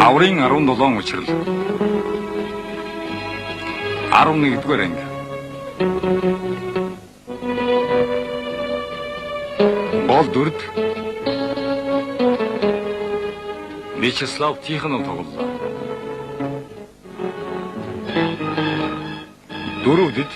Аврын 17 учрал 11-р анги. Бол дүрд Вячеслав Тихонов тоглолоо. Дөрөвдөд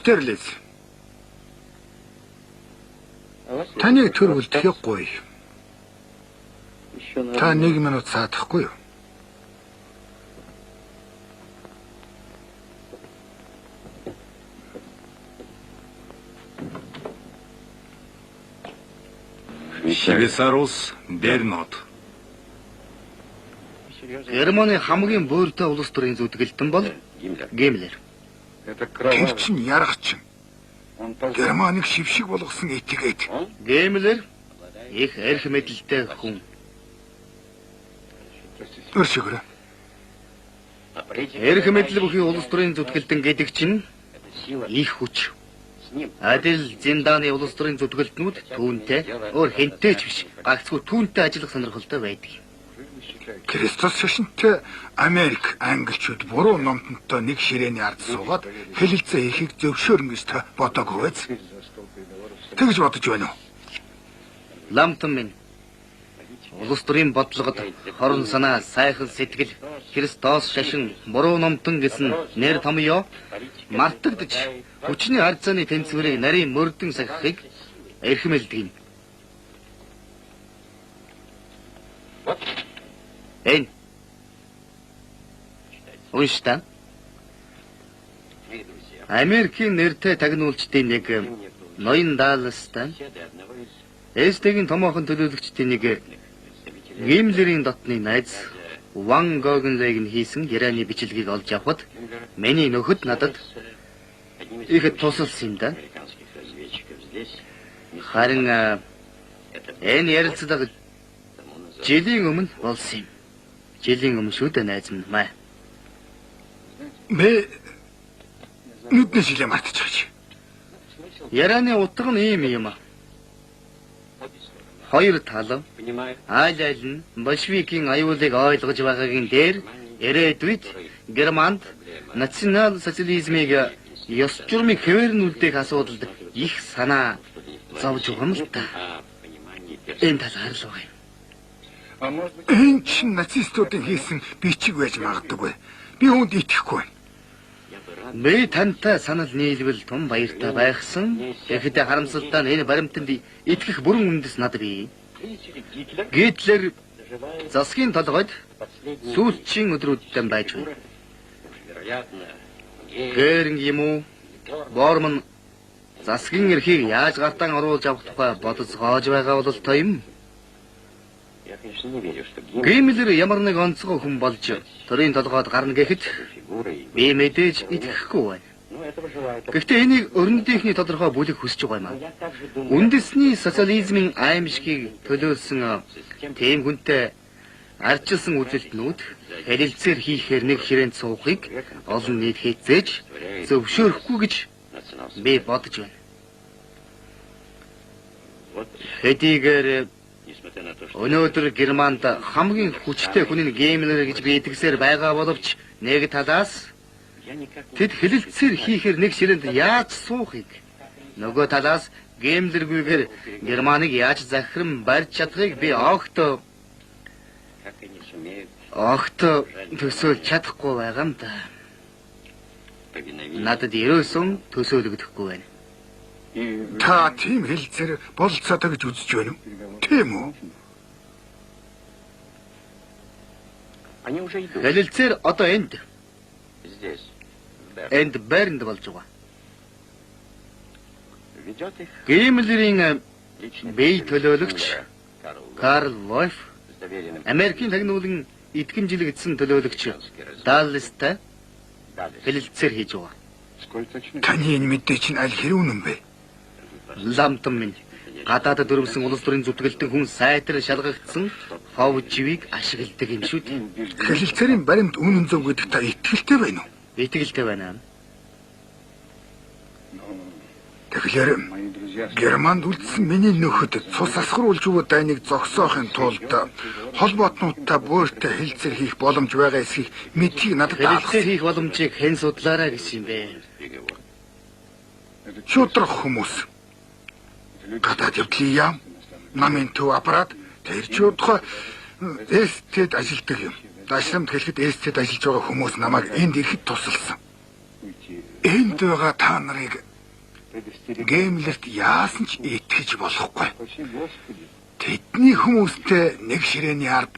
Штирлиц. Таныг төр үлдэхгүй. Та 1 минут цаадахгүй юу? Швейцарус Бернот. Германы хамгийн буйртай улс төрийн зүтгэлтэн бол Гиммлер. Тэр чинь яргач. Германыг шившиг болгосон этгээд. Гиммлер их эрх мэдэлтэй хүн. Өршөөрэй. Эрх мэдэл бүхий улс төрийн зүтгэлтэн гэдэг чинь их хүч. Адил Зиндааны улс төрийн зүтгэлтнүүд түүнтэй өөр хэнтэй ч биш гагцгүй түүнтэй ажиллах сонирхолтой байдаг. Кристос шашинтай Америк англичууд буруу номтонтой нэг ширээний ард суугаад хэлэлцээ ихийг зөвшөөрнө гэж та бодоогүй биз? Тэгж бодож байна уу? Ламтан минь улс төрийн бодлогод хорон санаа, сайхан сэтгэл, Христос шашин, буруу номтон гэсэн нэр томьёо мартагдж хүчний ард заны тэнцвэрийг нарийн мөрдөн сахихыг эрхэмэлдэг юм. Эн. Унштай. Америкийн нэртэй тагнуулчдын нэг ноён Далластай Эстегийн томоохон төлөөлөгчдийн нэг Гиммлерийн дотны найз Ван Гогенлейн хийсэн Ираны бичлэгийг олж авахд миний нөхөд надад их тусалсан юм да. Харин энэ ярилцлага жилийн өмнө болсон юм. Жилийн өмнө шүү дээ найз минь маа. Бэ нүдний жилээ мартчих. Яраны утга нь ийм юм аа. Хоёр тал айл нь большевикийн аюулыг ойлгож байгаагийн дээр ирээдүйд Германд национал социализмыг ёс журмыг хэвээрнүүлдэг асуудалд их санаа зовж байгаа юм л та. Энэ талаар л байгаа юм. Энэ чинь нацистуудын хийсэн бичиг байж магадгүй. Би үүнд итгэхгүй байна. Би тантай санал нийлвэл тун баяртай байхсан. Тэгэхдээ харамсалтай нь энэ баримтанд итгэх бүрэн үндэс над бий. Гитлер засгийн толгойд сүүлчийн өдрүүдтэй байж байна. Гэринг юм уу? Бормон засгийн эрхийг яаж гартан оруулж авах тухай бодцоогоож байгаа бол тоо юм. Гиммлер ямар нэг онцгой хүн болж төрийн толгойд гарна гэхэд би мэдээж итгэхгүй байна. Гэхдээ энийг өрнөдийнхний тодорхой бүлэг хүсэж байгаа юм аа. Үндэсний социализмын аимшигыг төлөөлсөн тийм хүнтэй ардчилсан үзэлтнүүд хэлэлцээр хийхээр нэг ширээнд суухыг олон нийт хэзээж зөвшөөрөхгүй гэж би бодож байна. Хэдийгээр өнөөдөр Германд хамгийн хүчтэй хүн нь Гиммлер гэж би итгэсээр байгаа боловч нэг талаас тэд хэлэлцээр хийхээр нэг ширээнд яаж суухыг нөгөө талаас Гиммлергүйгээр Германыг яаж захиран барьж чадахыг би огт төсөөлж чадахгүй байгаа юм да. Надад ерөөсөн төсөөлөгдөхгүй байна. Та тийм хэлцээр болцоотой гэж үзэж байна уу? Тийм үү? Хэлэлцээр одоо энд Бернд болж байгаа. Гиммлерийн бие төлөөлөгч Карл Вольф, Америкийн тагнуулын итгэмжлэгдсэн төлөөлөгч Далластай хэлэлцээр хийж байгаа. Таны энэ мэдээ чинь аль хэрэг үнэн бэ? Ламтан минь гадаадд өрөвсөн улс төрийн зүтгэлтэн хүн сайтар шалгагдсан хов живийг ашигладаг юм шүү дээ. Хэлэлцээрийн баримт үнэн зөв гэдэгт та итгэлтэй байна уу? Итгэлтэй байна. Тэгэхээр Германд үлдсэн миний нөхөд цус асгаруулж өгөө дайныг зогсоохын тулд холбоотнуудтай бууртай хэлцэр хийх боломж байгаа эсхийг мэдхийг надад Хэлэлцээр даалгасан. хийх боломжийг хэн судлаарай гэсэн юм бэ? Шудрах хүмүүс. Гадаад явдлын яам, намын төв аппарат, тэр ч удаа эстэд ажилтдаг юм. Дашрамд хэлэхэд эстэд ажиллаж байгаа хүмүүс намайг энд ирэхэд тусалсан. Энд байгаа та нарыг геймлерт яасан ч итгэж болохгүй. Тэдний хүмүүстэй нэг ширээний ард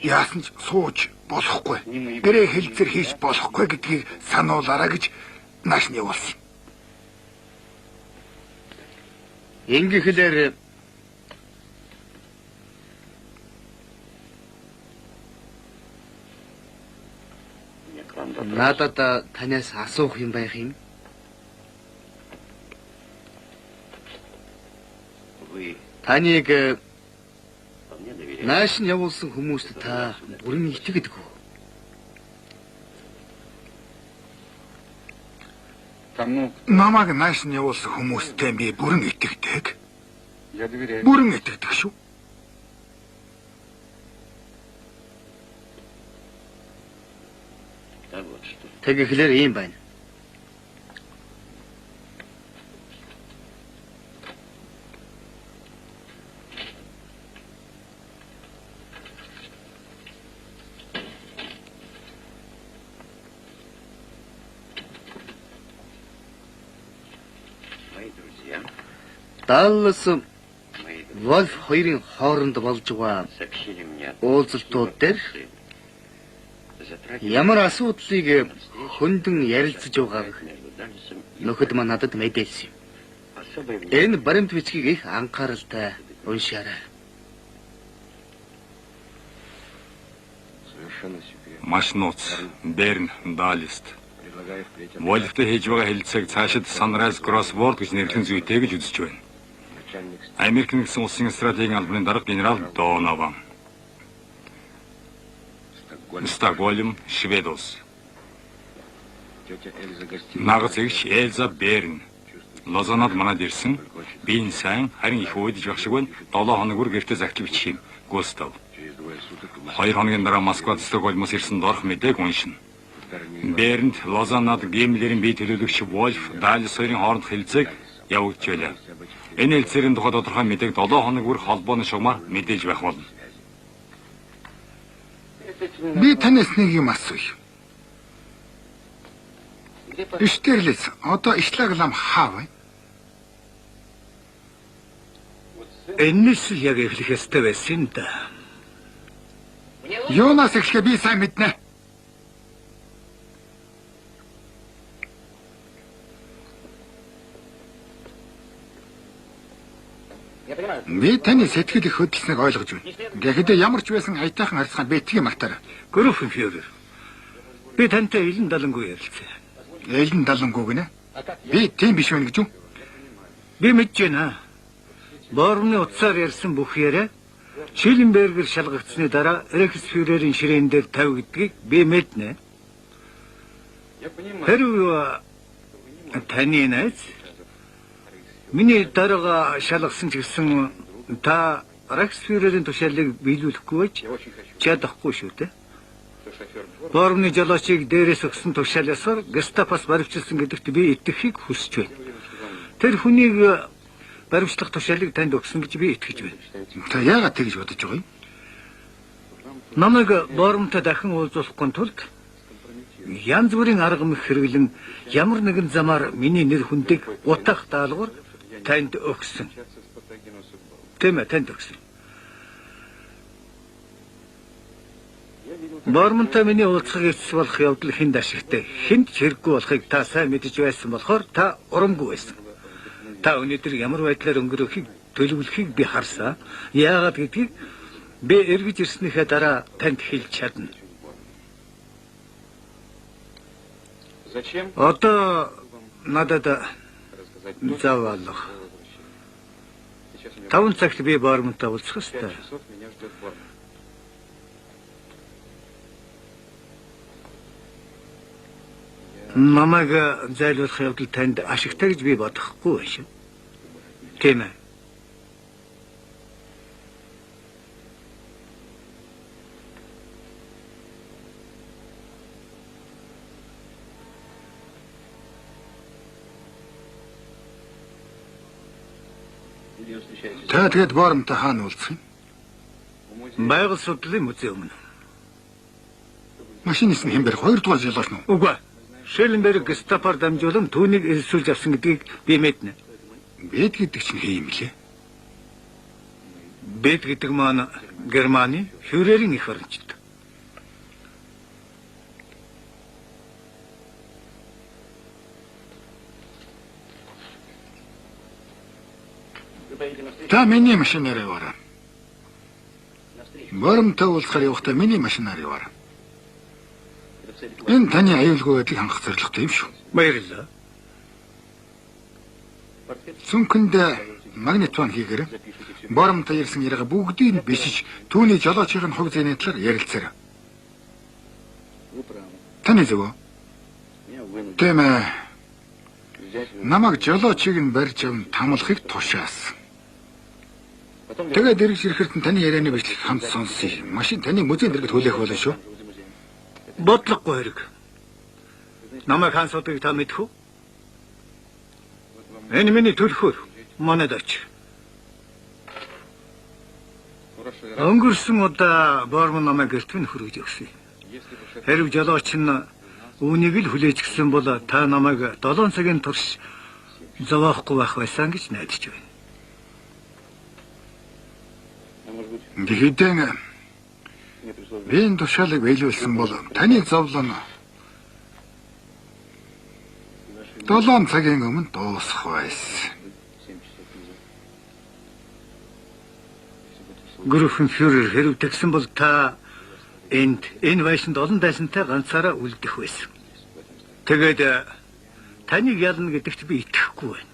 яасан ч сууж болохгүй. Гэрээ хэлцэр хийж болохгүй гэдгийг сануулаарай гэж наашны явуулсан. Ингэхлээр надад танаас асуух юм байх юм. Таныг нааш нь явуулсан хүмүүст та бүрэн итгэдэг үү? Намайг нааш нь явуулсан хүмүүстэй би бүрэн итгэдэг. Бүрэн итгэдэг шүү. Тэгэхлээр ийм байна. Даллас Вольф хоёрын хооронд болж байгаа уулзалтууд дээр ямар асуудлыг хөндлөн ярилцаж байгааг нөхөд маань надад мэдээлсэн юм. Энэ баримт бичгийг их анхааралтай уншаарай. Маш нууц, Берн, Далист. Вольфтэй хийж байгаа хэлэлцээг цаашид Sunrise Crossword гэж нэрлэн зүйтэй гэж үзэж байна. Америк нэгдсэн улсын стратегийн албаны дарга генерал Донован. Стокгольм, Швед улс. Нагц эгч Элза Берн. Лозанад манад ирсэн. Би энэ сайн харин их уйдж байх шиг байна. 7 хоног бүр гэртээ захил бичих юм. Густав. 2 хоногийн дараа Москвад Стокгольмоос ирсэн дорх мэдээг уншина. Бернд Лозанад геймлерийн бие төлөөлөгч Вольф Далис хоёрын хооронд хэлцээг явуулж байлаа. Энэ хэлцээрийн тухай тодорхой мэдээг 7 хоног бүр холбооны шугамаар мэдээж байх болно. Би танаас нэг юм асууя. Штирлиц одоо ишлаг лам хаа вэ? Энэс л яг эхлэх ёстой байсан юм да. Юунаас эхлэхээ би сайн мэднэ. Би таны сэтгэл их хөдөлснийг ойлгож байна. Гэхдээ ямар ч байсан аятайхан харьцан битгий магтаар. Группенführer. Би тантай элен далангүй ярилцсан. Элен далангуу гинэ. Би тийм биш байна гэж юу? Би мэдж байна. Борны утсаар ярьсан бүх яриа Шилленбергер шалгагдсны дараа Рейхсфюрерийн ширээн дээр тавигдгийг би мэднэ. Хэрвээ таны найз миний дарга шалгасан ч гэсэн та Рейхсфюрерийн тушаалыг биелүүлэхгүй байж чадахгүй шүү дээ. Борны жолоочийг дээрээс өгсөн тушаалаасаар гестапоос баривчилсан гэдэгт би итгэхийг хүсэж байна. Тэр хүнийг баримтлах тушаалыг танд өгсөн гэж би итгэж байна. Та яагаад тэгж бодож байгаа юм? Намайг Бормтой дахин уулзуулахгүй тулд янз бүрийн арга мэх хэрэглэн ямар нэгэн замаар миний нэр хүндийг утах даалгавар танд өгсөн. Тийм ээ, танд өгсөн. Бормтой миний уулзах эцэс болох явдал хүнд ашигтай. Хүнд хэрэггүй болохыг та сайн мэдэж байсан болохоор та урамгүй байсан. Та өнөөдөр ямар байдлаар өнгөрөхийг төлөвлөхийг би харсаа. Яагаад гэдгийг би эргэж ирснийхээ дараа танд хэлж чадна. Одоо надад заавалах. 5 цагт би Бормонтой уулзах ёстой. Намайг зайлуулах явдал танд ашигтай гэж би бодохгүй байна шүү. Тийм ээ. Та тэгээд Бормонтой хаана уулзах юм? Байгаль судлалын музей өмнө. Машинист нь хэн барих 2 дугаар жил болно. Үгүй. Шелленберг Гестапор дамжуулан түүнийг элсүүлж авсан гэдгийг би мэднэ. Бэд гэдэг чинь хээ юм блэ? Бэд гэдэг маань Германы фюрерийн их орончид. Та миний машинаар яваарай. Бормонтой уулзахаар явахдаа миний машинаар яваарай. Энэ таны аюулгүй байдлыг хангах зорилготой юм шүү. Баярлалаа. Цүнхэнд магнитофон хийгээрэй. Бормонтой ярьсан яриага бүгдийг бишиж түүний жолоочийн хувь зээний талаар ярилцаарай. Таны зөв. Тийм ээ. Намайг жолоочийг нь барьж авн тамлахыг тушаасан. Тэгээд дэрэгж ирэхэд нь таны ярианы бичлэг хамт сонсъё. Машин таны музейн дэргэд хүлээх болно шүү. Бодлогогүй хэрэг. Намайг хаан суудгийг та мэдэх үү? Энэ миний төлхөр манайд оч. Өнгөрсөн удаа Бормон намайг гэртвэн хүргэж өгсөн. Хэрв жолооч нь үүнийг л хүлээж гисэн бол та намайг 7 цагийн турш зовоохгүй байх байсан гэж найдаж байна. Тэгэхдээ энэ тушаалыг биелүүлсэн бол таны зовлон 7 цагийн өмнө дуусах байсан. Группенфюрер хэрв тэгсэн бол та энэ байшинд олон дайсантай ганцаараа үлдэх байсан. Тэгээд таныг ялна гэдэгт би итгэхгүй байна.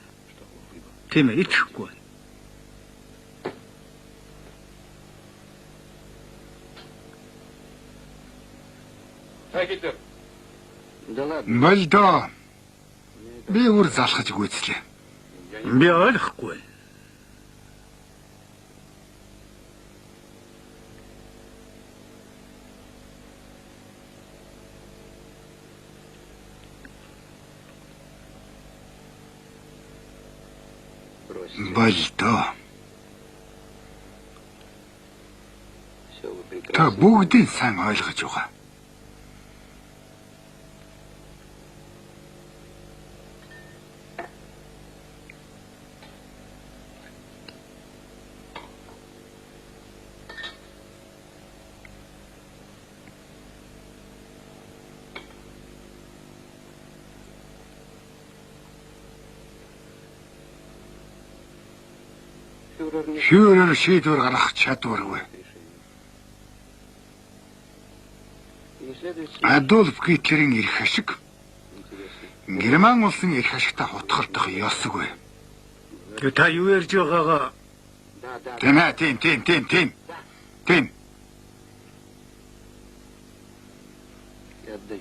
Тийм ээ, итгэхгүй байна. Болдоо. Би өөр залхаж гүйцлээ. Би ойлгохгүй байна. Болдоо. Та бүгдийг сайн ойлгож байгаа. Фюрер шийдвэр гаргах чадваргүй. Адольф Гитлерийн эрх ашиг Герман улсын эрх ашигтай хутгалдах ёсгүй. Тэгээ та юу ярьж байгаагаа Тийм.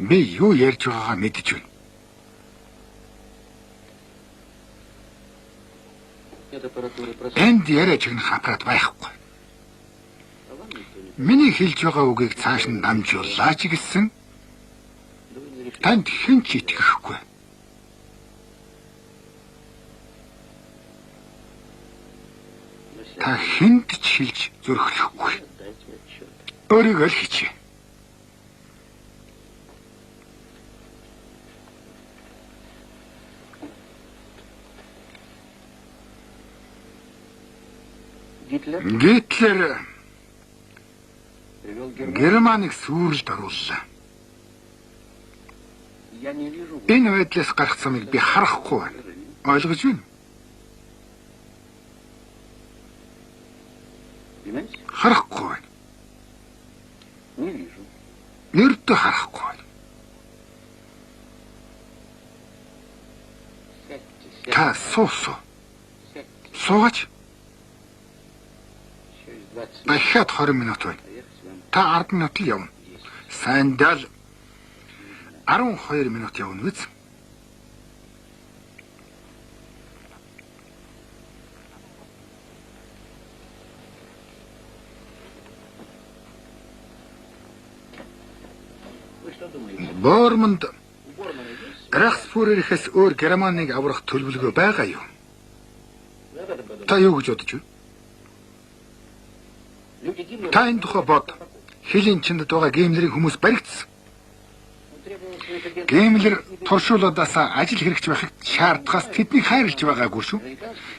Би юу ярьж байгаагаа мэдэж байна. Энд яриач гэн хапраад байхгүй. Миний хэлж байгаа үгийг цааш нь дамжууллаа ч гэсэн танд хэн ч итгэхгүй. Та хэнд ч хэлж зөрөхлөхгүй. Өөрийгөө л хийчихье. Гитлер Германыг сүрэлд орууллаа. Энэ байдлаас гарах замыг би харахгүй байна. Ойлгож байна? Харахгүй байна. Нэрдэ харахгүй байна. Та суугач. Дахиад 20 минут байна. Та 10 минут л явна. Сайндал 12 минут явна биз? Бормонд Рахспүрэрхээс өөр Германыг аврах төлөвлөгөө байгаа юу? Та юу гэж бодож байна? Та энэ тухай бод. Хилийн чинд байгаа геймлерийн хүмүүс баригдсан. Геймлер туршуулуудаас ажил хэрэгч байхыг шаардахаас тэднийг хайрлаж байгаагүй шүү.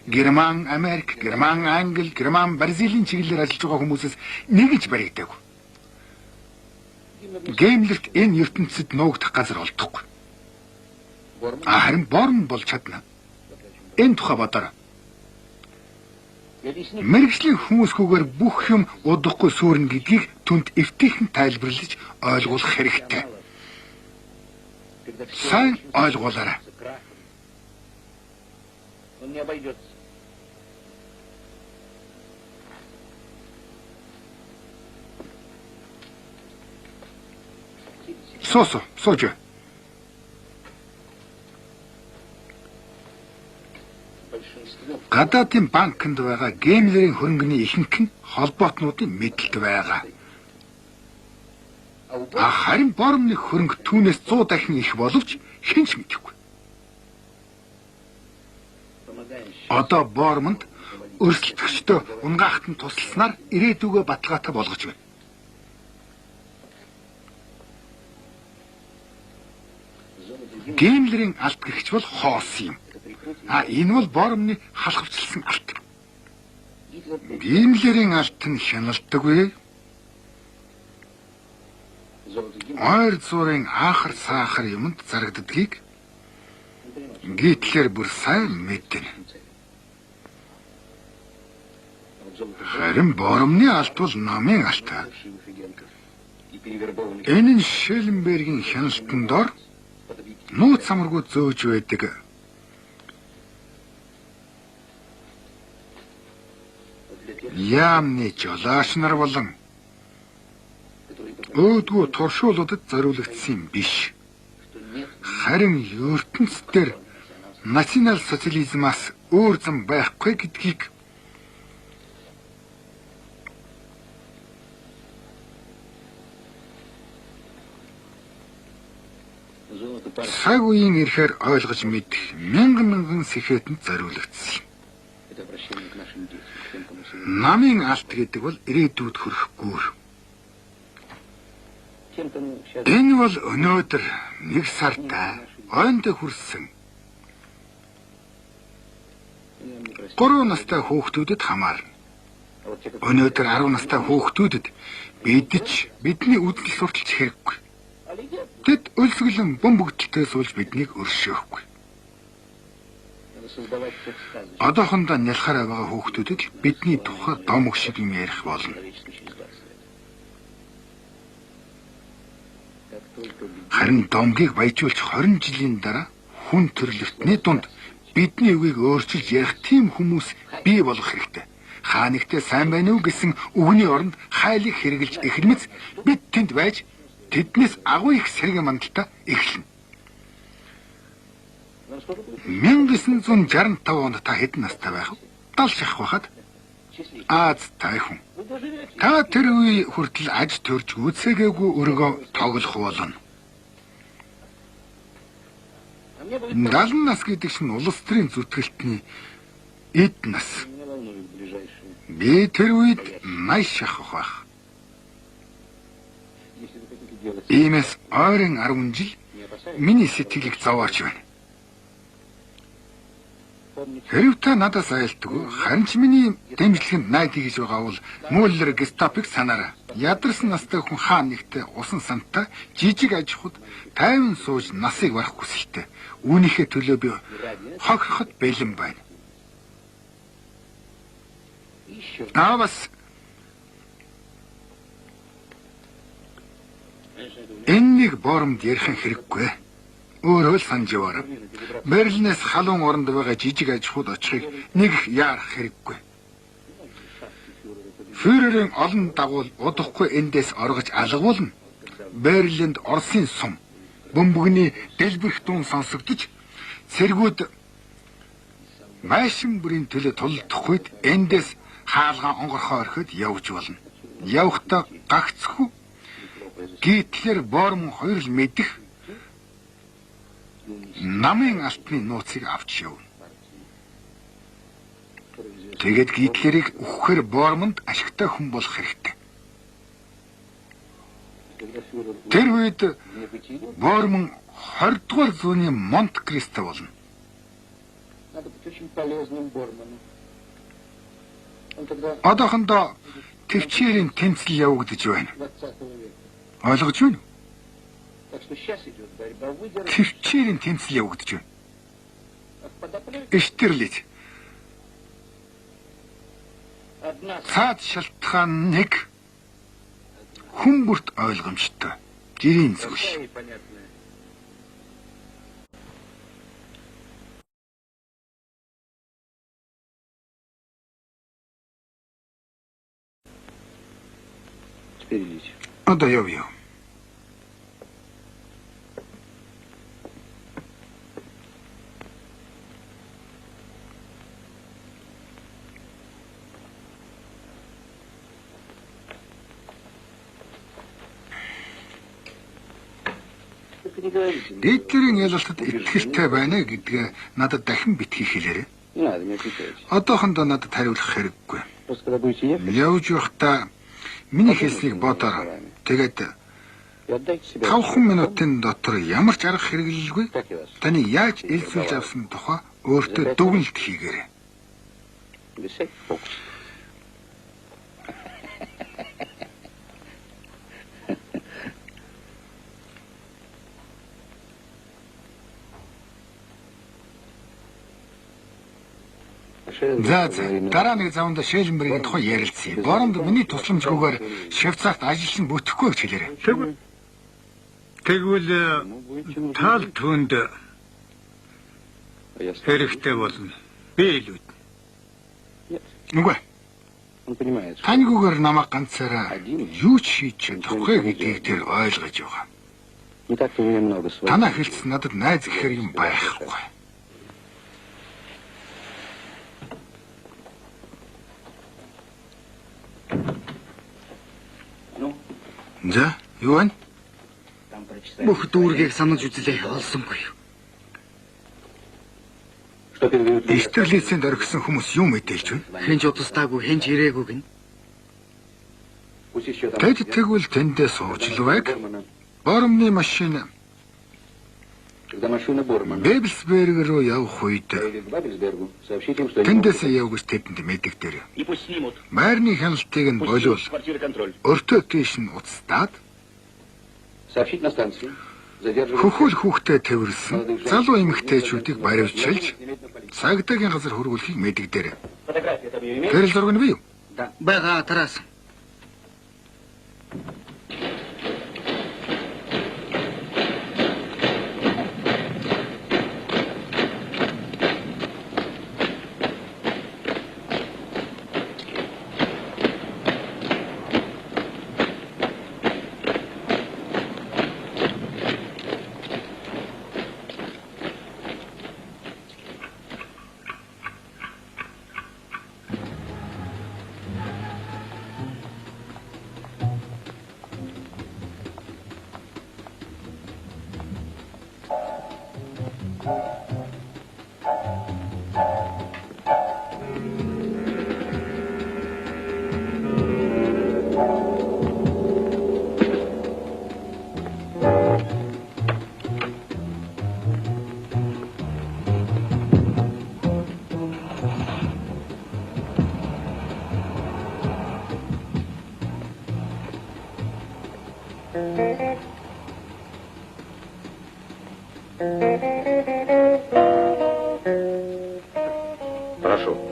Герман, Америк, Герман, Англи, Герман, Бразилийн чиглэлээр ажиллаж байгаа хүмүүсээс нэг ч баригдаагүй. Геймлерт энэ ертөнцид нуугдах газар олдохгүй. Харин Борн бол чадна. Энэ тухай бодорой. Мэргэжлийн хүмүүсгүйгээр бүх юм удахгүй сүрнэ гэдгийг түнд эвтийхэн тайлбарлаж ойлгуулах хэрэгтэй. Сайн ойлгуулаарай. Сууж. Гадаадын банкнд байгаа геймлерийн хөрөнгөний ихэнх нь холбоотнуудын мэдэлд байгаа. Харин Бормны хөрөнгө түүнээс 100 дахин их боловч хэн ч мэдэхгүй. Одоо Бормонд өрсөлдөгчдөө унгаахтан тусалснаар ирээдүгөө баталгаатай болгож байна. Геймлерийн алт гэгч бол хоос юм. Энэ бол Бормны халахвчлсан алт. Геймлерийн алт нь хяналтдаггүй. Ойр зургийн аахар саахар юмд зарагддгийг гитлэр бүр сайн мэднэ. Харин Бормны алт бол намын алт. Энэ нь Шелленбергийн хяналтанд дор нууц самаргүй зөөж байдаг. Яамны жолооч нар болон өөдгөө туршуулуудад зориулагдсан биш. Харин ертөнцийн национал социализмаас өөр зам байхгүй гэдгийг цаг үеийн ирэхээр ойлгож мэдэх мянган сэхэтэнд зориулагдсан. Намын алт гэдэг бол ирээдүйд хүрэх гүүр. Энэ бол өнөөдөр 1 сарда ойнд хүрсэн 3 настай хүүхдүүдэд хамаарна. Өнөөдөр 10 настай хүүхдүүдэд бидний үдэл сурталч хэрэггүй. Тэд өлсгөлэн бөмбөгдөлтөй суулж биднийг өршөөхгүй. Одоохондоо нялхаараа байгаа хүүхдүүдэд бидний тухай домог шиг юм ярих болно. Харин домгийг баяжуулж 20 жилийн дараа хүн төрлөختний дунд бидний үгийг өөрчилж ярих тийм хүмүүс бий болох хэрэгтэй. Хаа нэгтээ сайн байна уу гэсэн үгний оронд хайлыг хэрэгжилж эхлэмэц бид тэнд байж тэднээс агуу их сэргэн мандалтай эхэлнэ. 1965 онд та хэдэн настай байх вэ? 70 шахах байхад Аз тайхан. Та тэр үе хүртэл аж төрж үсээгээгүй өргөө тоглох болно. 70 нас гэдэг чинь улс төрийн зүтгэлтний эд нас. Би тэр үед 80 шахах байх. Иймээс ойрын 10 жил миний сэтгэлийг зовооч байна. Хэрв та надаас айлтгүй, харин ч миний дэмжлэгэнд найдаа гэж байгаа бол Мюллер Гестапыг санаарай. Ядарсан настай хүн хаан нэгтээ усан сантай жижиг аж ахуйд тайван сууж насыг барах хүсэлтэй. Үүнийхээ төлөө би хохироход бэлэн байна. Бас энэнийг Бормд ярих хэрэггүй. Өөрөө л санаж яваарай. Берлинээс халуун оронд байгаа жижиг аж ахуйд очихыг нэг их яарах хэрэггүй. Фюрерийн олон дагуул удахгүй эндээс оргож алгуулна. Берлинд Оросын сум бөмбөгний дэлбэрх дуун сонсогдож цэргүүд майшин бүрийн төлөө тулдах үед эндээс хаалгаа онгорхоо орхиод явж болно. Явхдаа гагцгүй гитлэр Бормон хоёр л мэдэх намын алтны нууцыг авч явна. Тэгээд гитлэрийг өгөхээр Бормонд ашигтай хүн болох хэрэгтэй. Тэр үед Бормон 20 дугаар зууны Монт-Кристо болно. Одоохондоо төвчээрийн тэмцэл явагдаж байна. Ойлгож байна уу? Төвчээрийн тэмцэл явагдаж байна. Эштерлиз. Цаад шалтгаан нэг хүн бүрт ойлгомжтой. Жирийн зүйл. Одоо явъя. Гитлерийн ялалтад итгэлтэй байна гэдгээ надад дахин битгий хэлээрэй. Одоохондоо надад хариулах хэрэггүй. Явж явахдаа миний хэлснийг бодоорой. Тэгээд 5 минутын дотор ямар ч арга хэрэглэлгүй таны яаж элсүүлж авсан тухай өөртөө дүгнэлт хийгээрэй. За дараа нэг заванда Шелленбергийн тухай ярилцъя. Боронд миний тусламжгүйгээр Швейцарт ажилласан бүтэхгүй гэж хэлээрэй. Тэгвэл таал түнд хэрэгтэй болно. Би илүү. Үгүй. Таньгүйгээр намайг ганцаараа юу ч хийж чадахгүй гэдгийг тэр ойлгож байгаа. Танаа хэлсэн надад найз гэхээр юм байхгүй. За, юу вэ? Бүх дүүргийг санаж үзлээ, олсонгүй. Эштерлицэнд орхисон хүмүүс юу мэдээлж байна? Хинч удастаагүй, хинч ирээгүй гин. Тэд тэгвэл тэндээ сууж л байг. Бормны машин Бэбелсберг руу явах үед тэндээс явж тэдэнд мэдэгдэр. Майрны хяналтыг нь болов өртөө тийш нь уцтаад хөхөл хүүхдэд тэрвэрсэн залуу эмэгтэйчүүдийг баривчилж цагдаагийн газар хөргүүлэхийг мэдэгдэр. Гэрэл зураг нь бий юу? Бага тараас.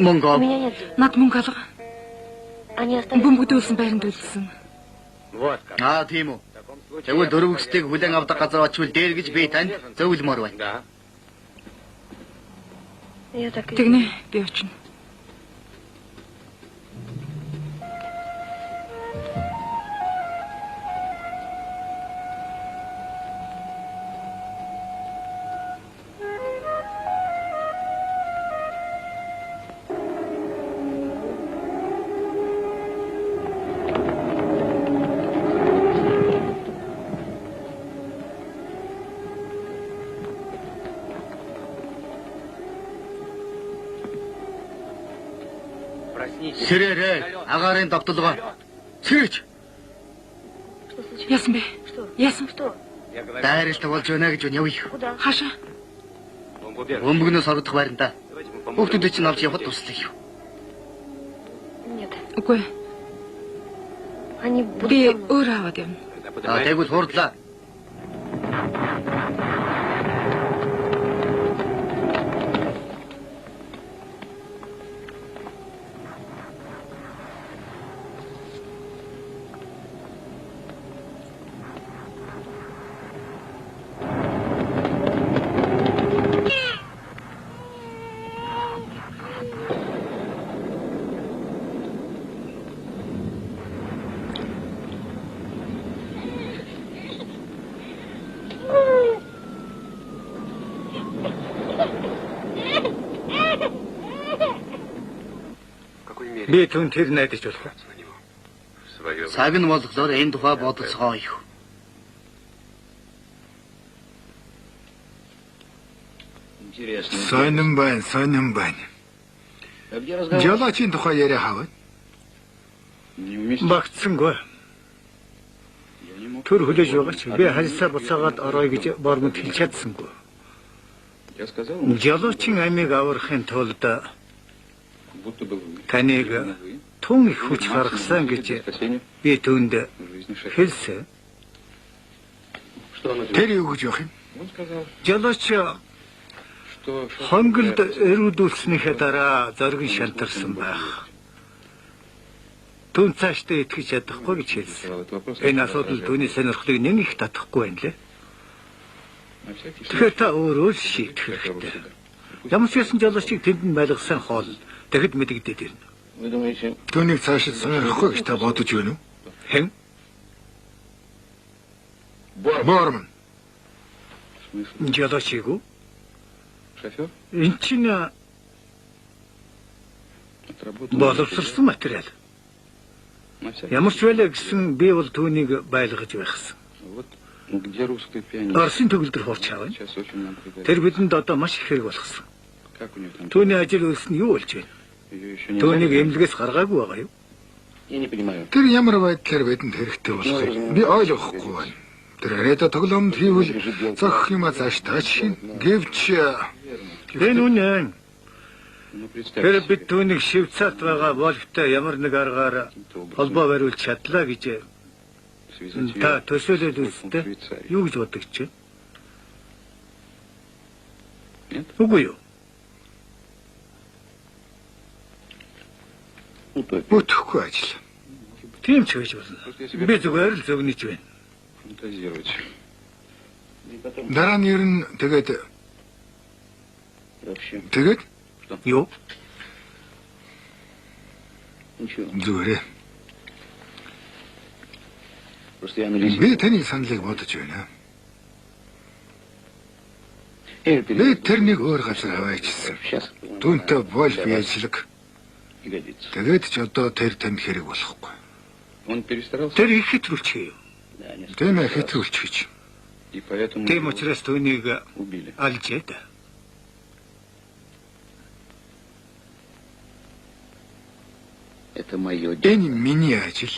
Монго. Над мөнгө алга. Бөмбөгдүүлсэн байранд үлдсэн. Тийм үү. Тэгвэл дөрвөгсдгийг хүлэн авдаг газар очивол дээр гэж би танд зөвлөмөр байна. Тэгнэ, би очино. Сэрээрээ агаарын давталгаа. Сэрэж. Яасан бэ? Яасан? Дайралт болж байна гэж явъя. Хаашаа? Өмгнөөс орох байранда. Хүүхдүүдээ чинь авч явахд туслая. Үгүй. Би өөр аваад явна. Тэгвэл хурдлаа. Би түн тэр найдаж болох. Цаг нь болохоор энэ тухай бодолцгооё. Сонин байна. Жолоочийн тухай яриа хаваа. Багтсангүй. Төр хүлээж байгаа ч би хальсаа буцаагаад орой гэж бормод хэлж чадсангүй. Жолоочин амийг аврахын тулд таныг тун их хүч гаргасан гэж би түүнд хэлсэн. Тэр юу гэж явах юм? Жолооч хонголд эрүүдүүлснийхээ дараа зориг шантарсан байх. Түн цаашдаа итгэж чадахгүй гэж хэлсэн. Энэ асуудал түүний сонирхлыг нэг их татахгүй байна лээ. Тэгэхээр та өөрөө шийдэх хэрэгтэй. Ямар ч байсан жолоочийг тэнд нь байлгасан хоол тэгэд мэдэгдээд ирнэ. Түүнийг цаашид сонирхгүй гэж та бодож байна уу? Хэн? Борман. Жолоочийг үү? Энэ чинь боловсрсан материал. Ямар ч байлаа гэсэн би бол түүнийг байлгаж байхсан. Оросын төгөлдөр хурч авна. Тэр бидэнд одоо маш их хэрэг болгосон. Түүний ажил үйлс нь юу болж байна? Түүнийг эмнэлгээс гаргаагүй байгаа юу? Тэр ямар байдлаар бидэнд хэрэгтэй болох юм? Би ойлгохгүй байна. Тэр арайда тоглоомд хийвэл зохих юма зааш таашин. Гэвч Энэ үнэн. Тэр бид түүнийг Швейцарт байгаа Вольфтай ямар нэг аргаар холбоо бариулж чадлаа гэж та төсөөлөд үзтээ юу гэж бодож чинь? Үгүй юу? бүтэхгүй ажил. Тийм ч гэж болно. Би зүгээр л зөвнөж байна. Дараа нь ер нь тэгээд Юу? Зүгээр. Би таны саналыг бодож байна. Би тэрнийг өөр газар хаваачсан. Түүнтэй Вольф ажиллаг. Тэгээд ч одоо тэр танд хэрэг болохгүй. Тэр их хэтрүүлчих юм. Тийм ээ, хэтрүүлчих гэж. Тийм учраас түүнийг алжээд. Энэ миний ажил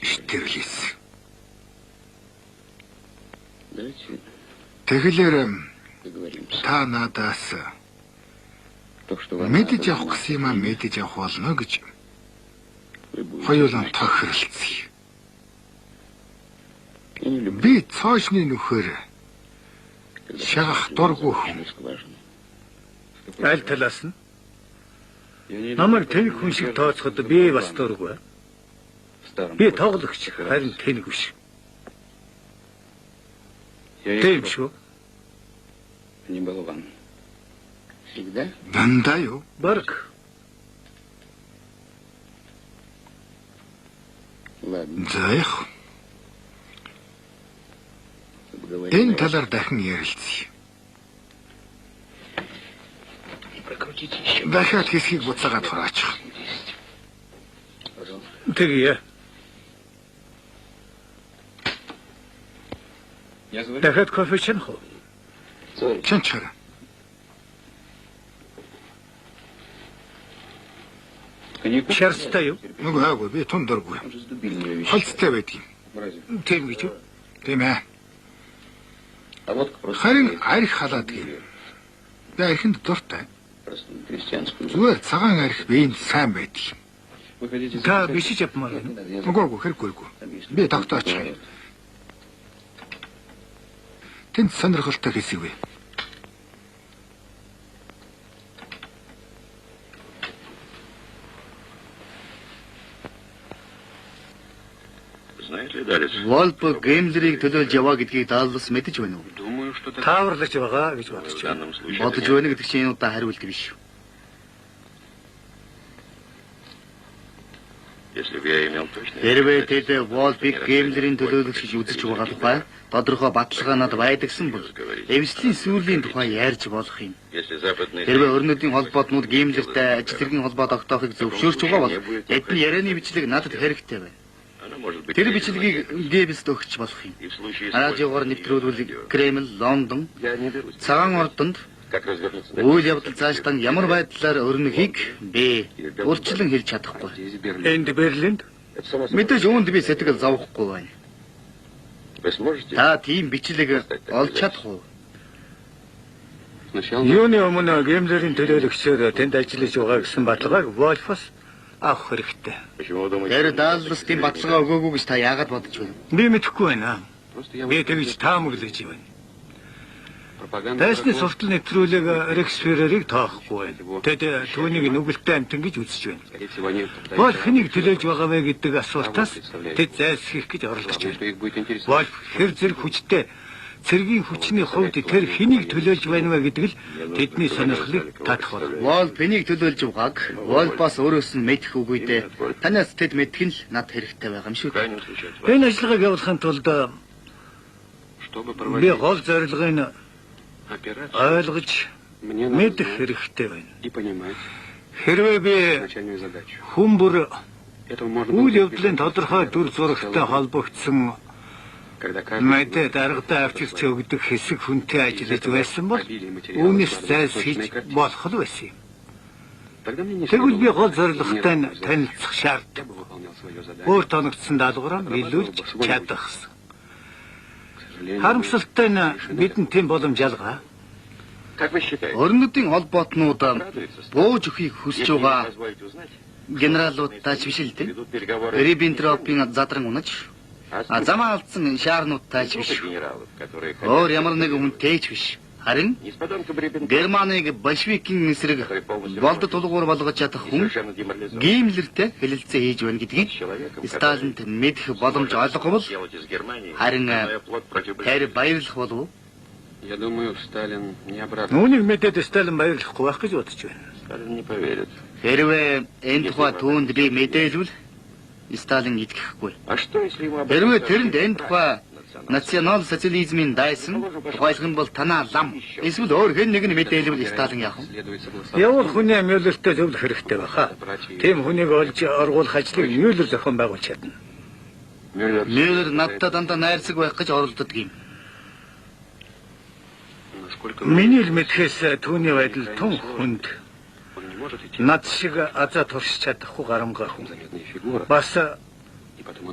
штэрлээс. Тэгэхээр та надаас мэдэж авах гэсэн юм мэдэж авах болно гэж хоёулаа тохиролцъё. Би цаашны нөхөр шахах дургүй хүн. Аль талаас нь? Намайг тэнэг хүн шиг тооцоход би бас дургүй. Би тоглогч, харин тэнэг биш. Тийм шүү. Дандаа юу? Барк. За яах? Энэ талаар дахин ярилцъя. Дахиад хэсгийг буцаагаад хураачих. Тэгье. Дахиад кофе чинах уу? Чинчэр. Шарстай юу? Нөгөө айгүй би тун дургүй. Холцтой байдгийг. Тийм гэж юу? Тийм ээ. Харин арх халаад гээ. Би архинд дуртай. Зүгээр цагаан арх биеинд сайн байдаг. Та бишиж явмаар байна. Үгүй хэрэггүйгүй. Би тогтооч. Тэнд сонирхолтой хэсэг вэ? Волп геймлерийг төлөөлж яваа гэдгийг Даллас мэдэж байна уу? Тааварлаж байгаа гэж бодож байна. Бодож байна гэдэг чинь энэ удаа хариулт биш. Хэрвээ тэд Волпыг геймлерийн төлөөлөгч гэж үзэж байгаа тухай тодорхой баталгаанууд байдагсан бол эвслийн сүрлийн тухай ярьж болох юм. Хэрвээ өрнөдийн холбоотнууд геймлертэй ажил хэргийн холбоо тогтоохыг зөвшөөрч байгаа бол тэдний ярианы бичлэг надад хэрэгтэй байна. Тэр бичлэгийг Гэббст өгч болох юм. Радиогоор нэвтрүүлвэл Кремль, Лондон, Цагаан Ордонд үйл явдал цаашдаа ямар байдлаар өрнөхийг би урьдчилан хэлж чадахгүй. Энд Берлинд Мэдээж үүнд би сэтгэл зовхгүй байна. Та тийм бичлэг олж чадах уу? юуны өмнө геймлерийн төлөөлөгчөөр тэнд ажиллаж байгаа гэсэн баталгааг Волфос авах хэрэгтэй. Тэр Далластын баталгаа өгөөгүй гэж та яагаад бодож байна? Би мэдэхгүй байна. Би тэгж таамаглаж байна. Тайсны суртал нэвтрүүлэг Рексферерийг тоохгүй байна. Тэд түүнийг нүгэлтэй амтан гэж үзэж байна. Волф хэнийг төлөөж байгаа вэ гэдэг асуултаас тэд зайлсхийх гэж оролдож байна. Волф хэр зэрэг хүчтэй цэргийн хүчний хувьд тэр хэнийг төлөөлж байна вэ гэдэг л тэдний сонирхлыг татах байна. Волф хэнийг төлөөлж байгааг Волфоос өөрөөс нь мэдэх үгүй дээ. Танаас тэд мэдэх нь над хэрэгтэй байгаа юм шүү. Энэ ажиллагааг явуулахын тулд би гол зорилгыг ойлгож мэдэх хэрэгтэй байна. Хэрвээ би хүмүүр үйл явдлын тодорхой дүр зурагтай холбогдсон мэдээ даргатай авчирч өгдөг хэсэг хүнтэй ажиллаж байсан бол үүнээс зайлсхийж болох л байсан юм. Тэгвэл би гол зорилготой нь танилцах шаарддаг. Өөр тоногдсон даалгавраа нийлүүлж чадах гэсэн. Харамсалтай нь бидэнд тийм боломж ялгаа. Орнуудын холбоотнууд бууж өхийг хүсэж байгаа генералууд тааж биш л дээ. Риббентропын задран унаж замаа алдсан шаарнууд тааж биш. Өөр ямар нэг хүнтэйч биш. Харин Германыг большевикийн эсрэг болд тулгуур болгож чадах хүн геймлертэй хэлэлцээ хийж байна гэдгийг Сталинд мэдэх боломж олгохгүй бол харин тэр баярлах болов уу? Үүнийг мэдээд Сталин баярлахгүй байх гэж бодож байна. Хэрвээ энэ тухай түүнд би мэдээлвэл Сталин итгэхгүй. Хэрвээ тэрэнд энэ тухай национал социализмын дайсан тухайлах юм бол танаа лам эсвэл өөр хэн нэг нь мэдээлвэл Сталин яах вэ? Явал хүний Мюллертэй зөвлөх хэрэгтэй байхаа. Тийм хүнийг олж оргуулах ажлыг Мюллер зохион байгуулж чадна. Мюллер надтай дандаа найрсаг байх гэж оролддог юм. Миний л мэдхээс түүний байдал тун хүнд. Над шиг азаа туршиж чадахгүй гарамгаа хүн. Бас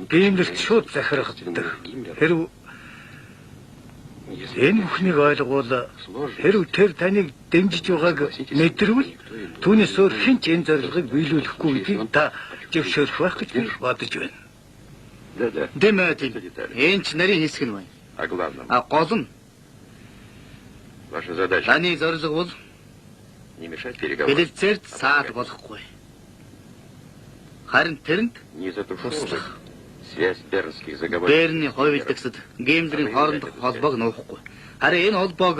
геймлерт шууд захирагддаг. Хэрв энэ бүхнийг ойлгуул хэрв тэр таныг дэмжиж байгааг мэдрвэл түүнээс өөр хэн ч энэ зорилгыг биелүүлэхгүй гэдгийг та зөвшөөрөх байх гэж би бодож байна. Дэмэт энэ ч нарийн хэсэг нь байна. Гол нь таны зорилго бол хэлэлцээрд саад болохгүй. Харин тэрэнд туслах. Берний хойвилдагсад геймлерийн хоорондох холбоог нуухгүй. Харин энэ холбоог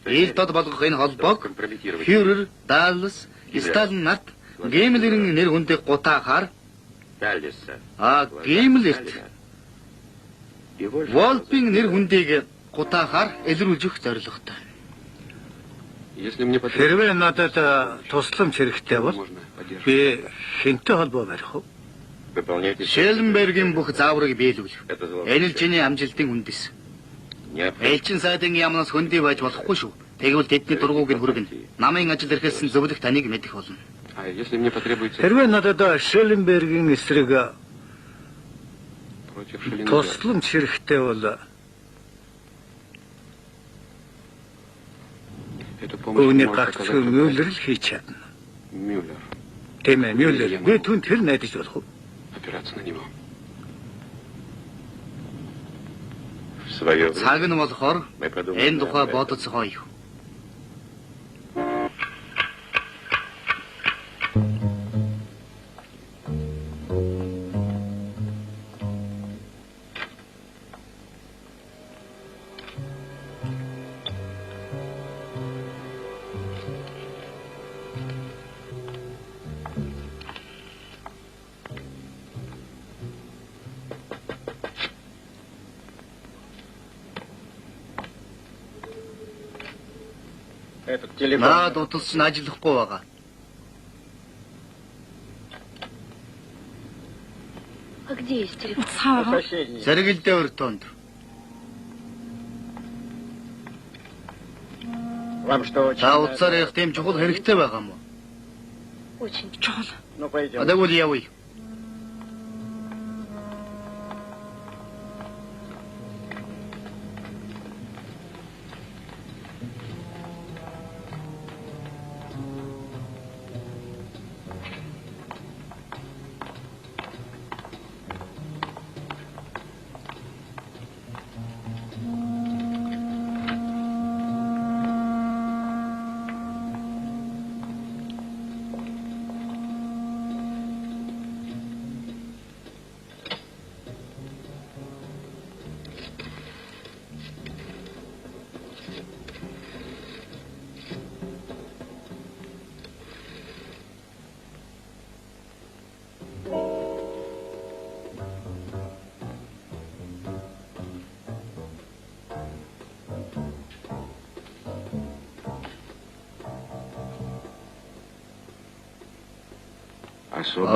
ил дод болгох энэ холбоог Фюрер, Даллас, Сталин нарт геймлерийн нэр хүндийг гутаахаар геймлерт Волпийн нэр хүндийг гутаахаар илрүүлж өгөх зорилготой. Хэрвээ надад тусламж хэрэгтэй бол би хэнтэй холбоо барих уу? Шелленбергийн бүх зааврыг биелүүл. Энэ л чиний амжилтын үндэс. Элчин сайдын яамнаас хөндөй байж болохгүй шүү. Тэгвэл тэдний дургууг нь хүргэнэ. Намын ажил эрхэлсэн зөвлөх таныг мэдэх болно. А если мне потребуется Хэрвээ надад Шелленбергийн эсрэг против Шелленберга? тусламж хэрэгтэй бол Эту помощь өвний может гагцхүү оказать только Мюллер л хийж чадна. Мюллер. Тийм ээ, Мюллер. Би түн тэр найдаж болох уу? Опираться на него. В свое время Цаг нь болохоор мы подумали энэ тухай об этом. бодоцгоё. Наад утас чинь ажиллахгүй байгаа. А где есть телефон? Цаага. Зэрэгэлдээ өртөнд. Та утсаар явах тийм чухал хэрэгтэй байгаа юм уу? Очень чухал. Адаггүй л явъя.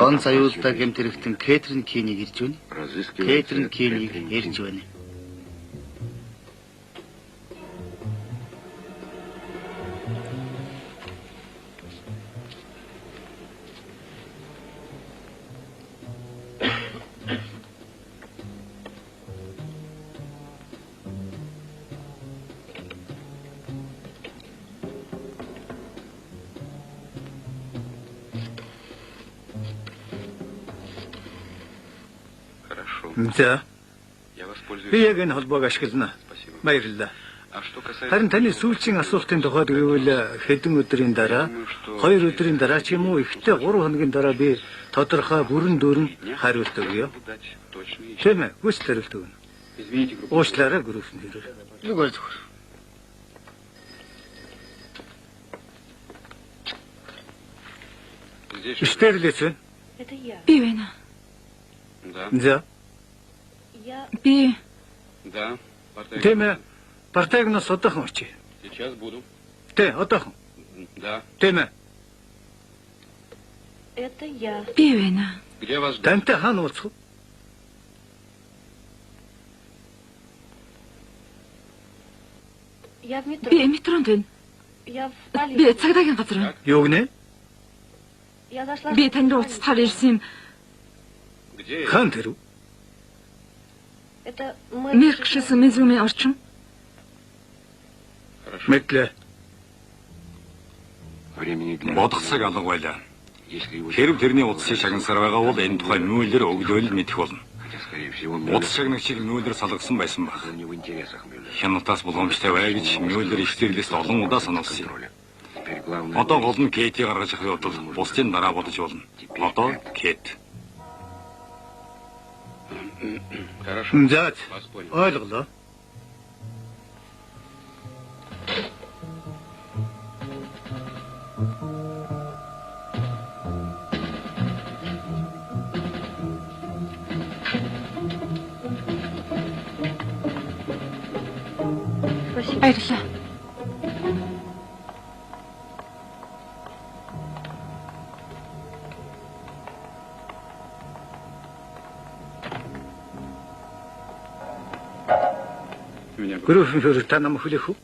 Он союзтай гэмтэрэгтэн Кэтрин Кинийг ирж байна. Кэтрин Кинийг ирж байна. За. Я воспользуюсь. Би яг энэ холбоог ашиглана. Спасибо. Баярлалаа. А что касается... Харин таны сүүлчийн асуултын тухайд гэвэл хэдэн өдрийн дараа, 2 өдрийн дараа ч юм уу ихтэй 3 хоногийн дараа би тодорхой бүрэн дүүрэн хариулт өгье. дать точные... Тийм ээ, хүсэл хариулт өгнө. Извините, группа. Уучлаарай гөрөөсөн хэрэг. Зүгээр зүгээр. Здесь... Штерлиц байна. Это я. Би байна. Да, За. Я... Би да. Портай. Тийм ээ. Партайгноос одоохон очие. Сейчас буду. Тэ, одоохон. Да. Тийм ээ. Это я. Би байна. Где вас ждать? Тантай хаана уулзах вэ? Я в метро. Би метронд байна. Я в Би полиции. цагдаагийн газар байна. Юу гинэ? Я зашла... Би танд уулзахаар ирсэн юм. Где? Хаан тэр үү? Это мы... Мерк шисэн Мизуми орчин. Хорошо. Мэдлээ. Времени для... Бодох цаг алга байлаа. Если его... Хэрв тэрний утсын шагнасаар байгаа бол энэ тухай Мюллер өглөөл мэдэх болно. Хотя, скорее всего, Утас шагнагчийг Мюллер салгасан байсан баг. был не в интересах Мюллера. Хяналтаас боломжтой бай гэж Мюллер их зэрлээс олон удаа сануулсан юм. Теперь главное... Одоо гол нь Кейтийг гаргаж авах явдал бусдын дараа бодож болно. Одоо Кейт. Хорошо. За. Вас понял. Ойлголоо. Спасибо. Баярлалаа. Меня... Гөрөөсөн хэрэг та намайг хүлээх үү?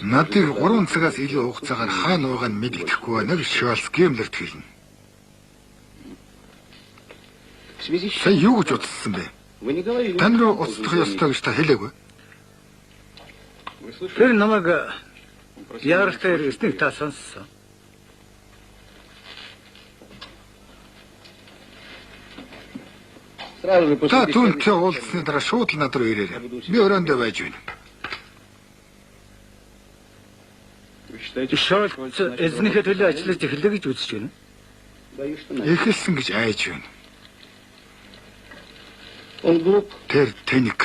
Надыг 3 цагаас илүү хугацаагаар хаана уугааг нь мэддэхгүй байна гэж Шолц Гиммлерт хэлнэ. Сая юу гэж утсан бэ? Тань руу уцдах ёстой гэж та хэлээгүй. Тэр намайг яаралтай ирснийг та сонссон. Та түүнтэй уулзсны дараа шууд л над руу ирээрэй. Би өрөөндөө байж байна. Шолц эзнийхээ төлөө ажиллаж эхэллээ гэж үзэж байна. Эхэлсэн гэж айж байна. Тэр тэнэг.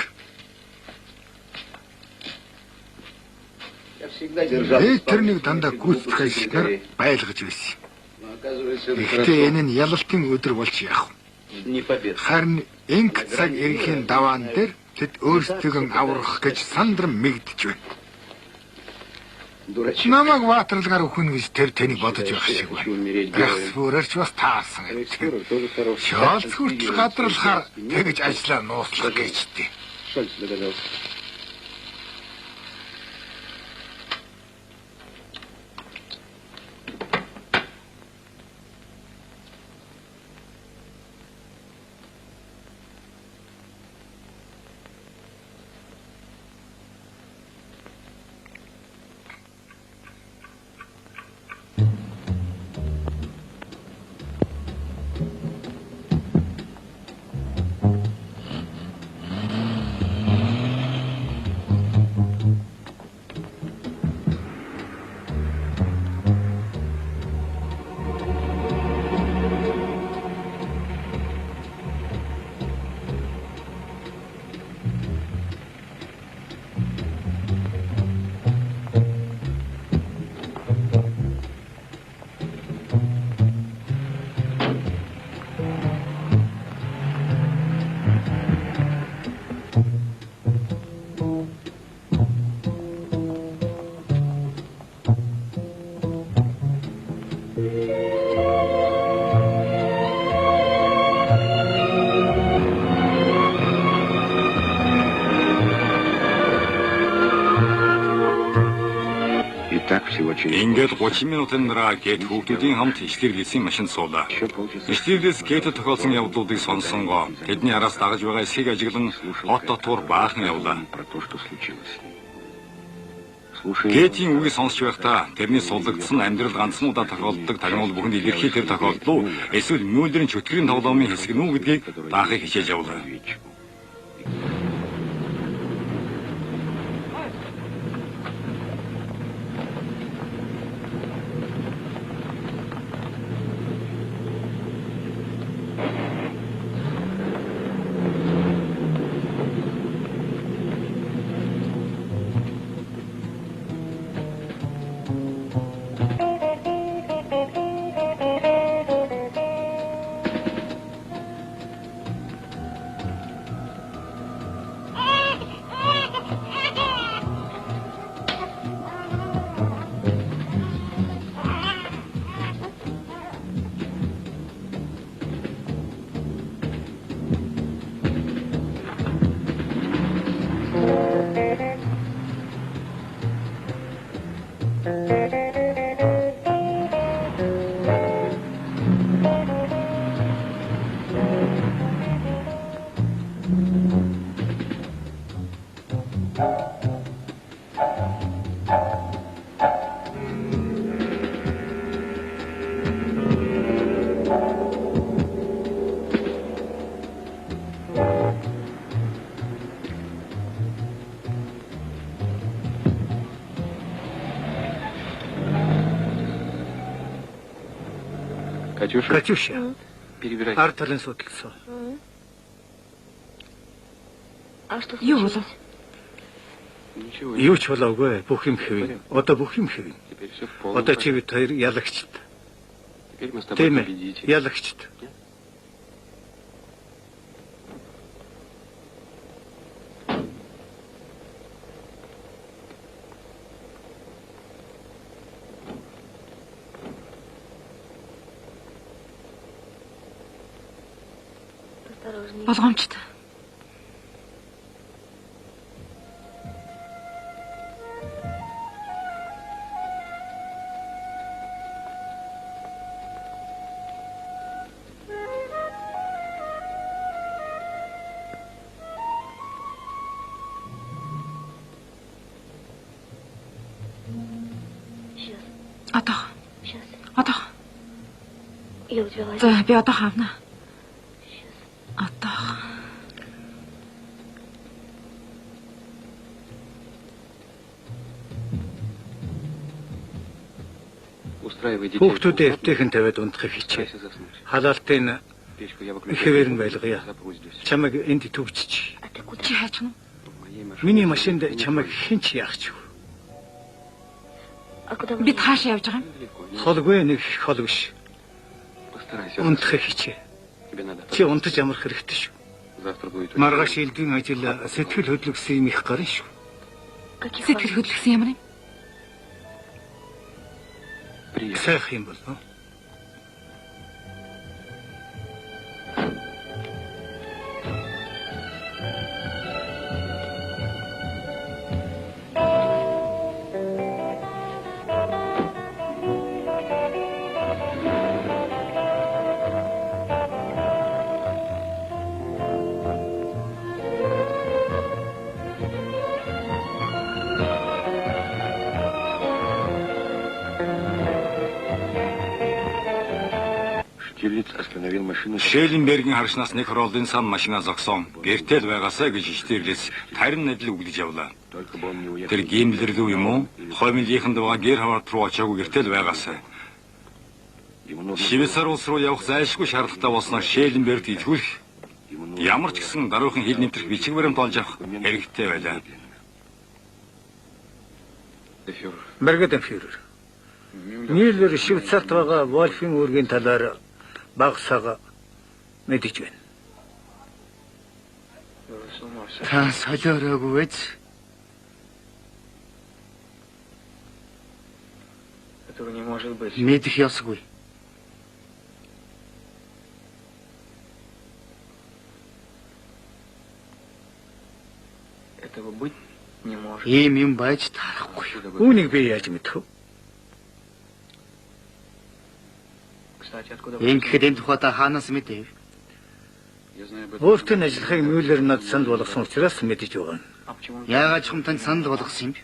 Тэрнийг дандаа гүйцэтгэх ажилтнаар байлгаж байсан. Гэхдээ энэ нь ялалтын өдөр болж яах вэ? Харин инк цаг ирэхийн даваан дээр тэд өөрсдөө аврах гэж сандран мэгдэж байна. Намайг ватралгаар өхөн гэж тэр тэнийг бодож байх шиг байна. Рахсфүрэрч бас таарсан. Шолц хүртэл гадралахаар тэгж ажиллаа нууцлах гэжтэй. Ингээд 30 минутын дараа гээд хүүхдүүдийн хамт ишлэглэсэн машин суулаа. Ишлэглээс гээд тохиолсон явдлуудыг сонсонгоо тэдний араас дагаж байгаа эсхийг ажиглан хот дотор баахан явлаа. Гэтийн үгийг сонсч байхдаа тэрний суллагдсан амьдрал ганцхан удаа тохиолддог тагнуул бүхэнд илэрхий тэр тохиолдол эсвэл Мюллерийн чөтгөрийн тоглоомын хэсэг нүү гэдгийг даахыг хичээж явлаа. Катюша. Ард талын судалсан. Юу болов? Юу ч болоогүй. Бүх юм хэвэн. Одоо бүх юм хэвэн. Одоо чи бид хоёр ялагчд. Тийм ээ. Ялагчд. Болгоомжтой. Одоо. Сейчас. Одоо. Я удивилась. За би одоо хавна. Одоо. Устраивай детей. Хүүхдүүдээ эвтэйхэн тавиад унтахыг хичээ. Халаалтын Печку я выключу. хэвээр нь байлгая. Запрусь здесь. Чамайг энд төвччих. А ты куда? Чи хайч нь? В моей машине. Миний машинд чамайг хинч яахч. А куда мы? Би таашаа явж байгаа юм. Далеко. Не Холгүй нэг хол биш. постарайся. Унтахыг хичээ. Тебе надо. Чи унтаж амрах хэрэгтэй шүү. Завтра будет. Маргааш элдвийн ажил сэтгэл хөдлөсөн юм их гарна шүү. Каких Сэтгэл хөдлөсөн ямар юм? Приятно. Сайх юм болов. Штирлиц остановил машину. Шелленбергийн харшнаас нэг хороолын сан машинаа зогсоон. Гэртэл байгаасаа гэж Штирлиц тарин адил үглэж явлаа. Только бы он не уехал. Тэр геймлэр рүү юм уу? Хоймлынханд байгаа гэр хавар руу очоогүй гэртэл байгаасаа. Ему нужно. Швейцар улс руу явах зайлшгүй шаардлагатай болсноор Шелленберг итгүүлэх Ему нужно. ямар ч гэсэн даруухан хил нэвтрэх бичиг баримт олж авах хэрэгтэй байлаа. Фюрер. Бригаден фюрер. Нийлэр Швейцарт байгаа Вольфийн үүргийн талаар багсаага мэдэж байна. Та солиороогүй байж. Этого не может быть. Мэдэх ёсгүй. Этого быть не может. Ийм юм байж тарахгүй. Үүнийг би яаж мэдэх вэ? Кстати, откуда вы... Ингэхэд энэ тухай та хаанаас мэдээв? Я знаю об этом. Өөртөө ажиллахыг Мюллер над санд болгосон учраас мэдэж байгаа. А почему? Яагаад ч юм тань санал болгосон юм бэ?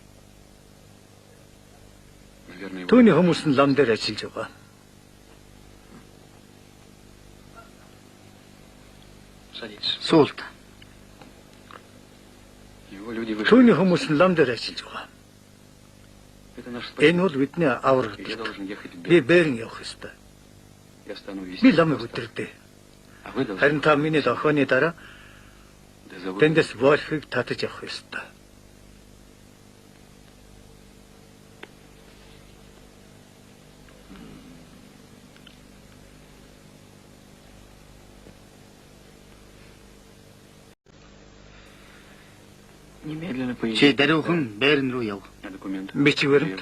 Наверное, его. Түүний хүмүүс нь лам дээр ажиллаж байгаа. Садитесь. Суулт. Его люди вышли. Түүний хүмүүс нь лам дээр ажиллаж байгаа. Это наш спаситель. Энэ бол бидний авраг. Я должен ехать в Би Берлин. Берн явах ёстой. Я стану вести. Би ламыг өдөрдөө. А вы должны. Харин та миний дохооны дараа До завода. тэндээс Вольфийг татаж явах ёстой. Немедленно Чи поедете. даруйхан Берн руу яв. Документ. Бичиг баримт.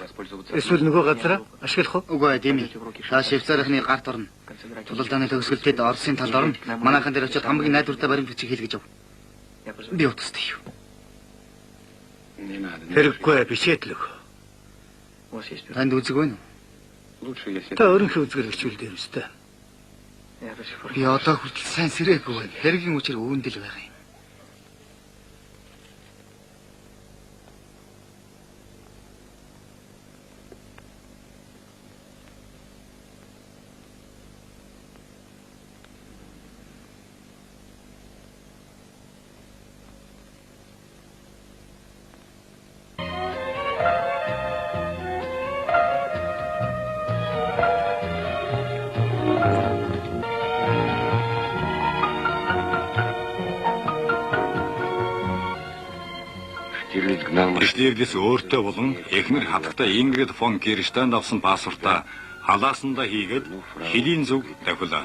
Эсвэл нөгөө газараа ашиглах уу? Үгүй ээ, тийм ээ. Та Швейцарийнхны гарт орно. Тулалдааны төгсгөлтөд Оросын талд орно. Манайхан дээр очиод хамгийн найдвартай баримт бичиг хийлгэж яв. Я позвоню. Би утастай юу. Не надо. Хэрэггүй бичээдлэг. У вас есть перо? Танд үзэг байна уу? Лучше я Та сяду. өөрийнхөө үзгээр хичүүлдэг юм өстой. Я до сих пор... Би одоо хүртэл сайн сэрээгүй байна. Хэргийн үчир үүндэл байгаа юм. Штирлиц гнал машину. Штирлиц өөртөө болон эхнэр хатагтай Ингрид фон Герштейнд авсан паспортаа халаасандаа хийгээд хэлийн зүг давхилаа.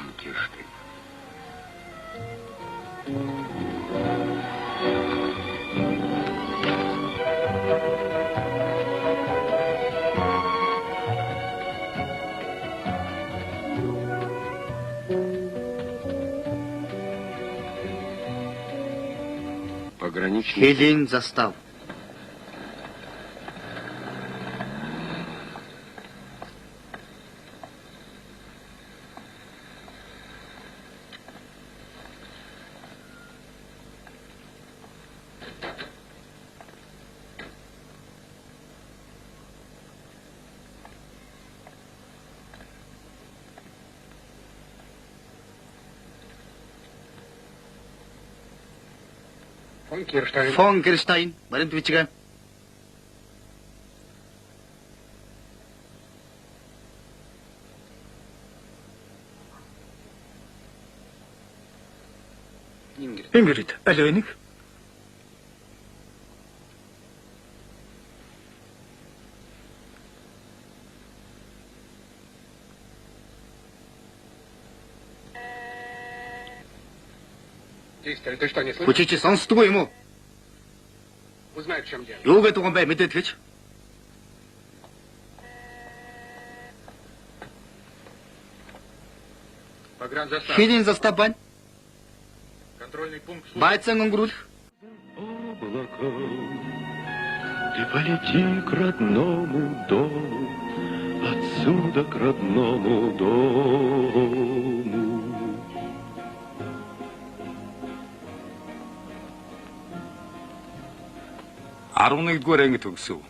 Пограничный. Хэлийн застав. Фон Герштайн, баримт бичгээ. Ингрид, аль вэ нэг? Хүчий чи сонсдоггүй юм уу? Юу гэдэг юм бэ мэдээд гэж? Хэдийн застав байна? Байцан өнгөрүүлэх. Ты полети к родному дому, отсюда к родному дому. Арван нэгдүгээр анги төгсөв.